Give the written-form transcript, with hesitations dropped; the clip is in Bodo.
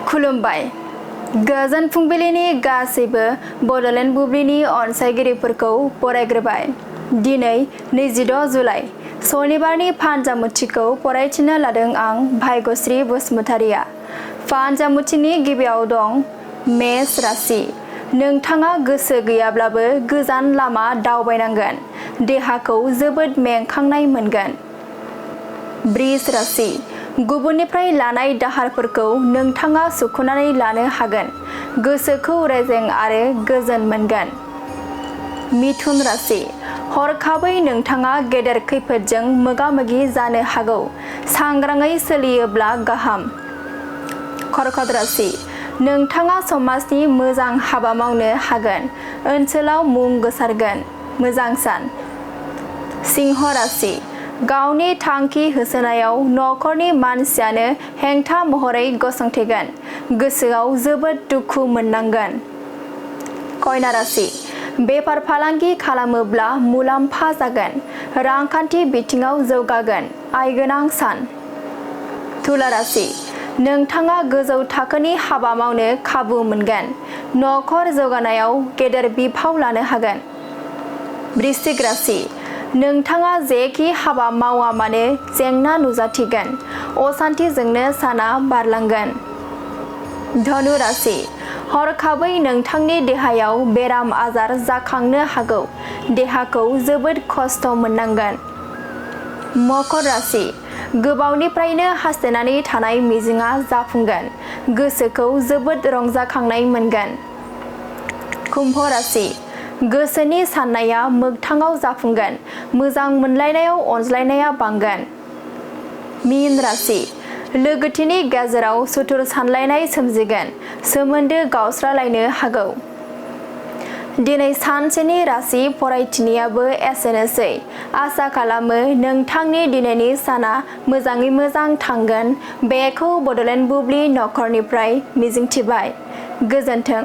खुलुमबाय। गोजोन फुंबिलिनि गासैबो बड'लेण्ड बुब्लिनि अनसायगिरिफोरखौ बरायग्रोबाय। दिनै 26 जुलाइ सनिबारनि फानजामुथिखौ फरायथिनो लादों आं भाग्यश्री बसुमतारिया। फानजामुथिनि गिबियाव दं मेष राशि। नोंथाङा गोसो गैयाब्लाबो गोजान लामा दावबायनांगोन। देहाखौ जोबोद मेंखांनाय मोनगोन। बृष राशि। गुबुननिफ्राय लानाय दाहारफोरखौ नोंथाङा सुख'नानै लानो हागोन। गोसोखौ रेजें आरो गोजोन मोनगोन। मिथुन राशि। हरखाबै नोंथाङा गेदेर खैफोदजों मोगा-मोगि जानो हागौ। सांग्राङै सोलियोब्ला गाहाम। कर्कट राशि। नोंथाङा समाजनि मोजां हाबा मावनो हागोन। ओनसोलाव मुं गोसारगोन। मोजां सान। सिंह राशि। गावनि थांखि होसोनायाव नखरनि मानसियानो हेंथा महरै गसंथेगोन। गोसोआव जोबोद दुखु मोननांगोन। कन्या राशि। बेफार फालांगि खालामोब्ला मुलाम्फा जागोन। रांखान्थि बिथिङाव जौगागोन। आयगोनां सान। तुला राशि। नोंथाङा गोजौ थाखोनि हाबा मावनो खाबु मोनगोन। नखर जौगानायाव गेदेर बिफाव लानो हागोन। वृश्चिक राशि। नोंथाङा जेखि हाबा मावा मानो जेंना नुजाथिगोन। असान्थिजोंनो साना बारलांगोन। धनु राशि। हरखाबै नोंथांनि देहायाव बेराम आजार जाखांनो हागौ। देहाखौ जोबोद खस्थ' मोननांगोन। मकर राशि। गोबावनिफ्रायनो हास्थायनानै थानाय मिजिंआ जाफुंगोन। गोसोखौ जोबोद रंजाखांनाय मोनगोन। कुम्भ राशि। गोसोनि साननाया मोगथाङाव जाफुंगोन। मोजां मोनलायनायाव अनज्लायनाया बांगोन। मीन राशि। लोगोथिनि गेजेराव सुथुर सानलायनाय सोमजिगोन। सोमोन्दो गावस्रालायनो हागौ। दिनै सानसेनि राशि फरायथिनायाबो एसेनोसै। आसा खालामो नोंथांनि दिनैनि साना मोजाङै मोजां थांगोन। बेखौ बड'लेण्ड बुब्लि नखरनिफ्राय मिजिंथिबाय। गोजोन्थों।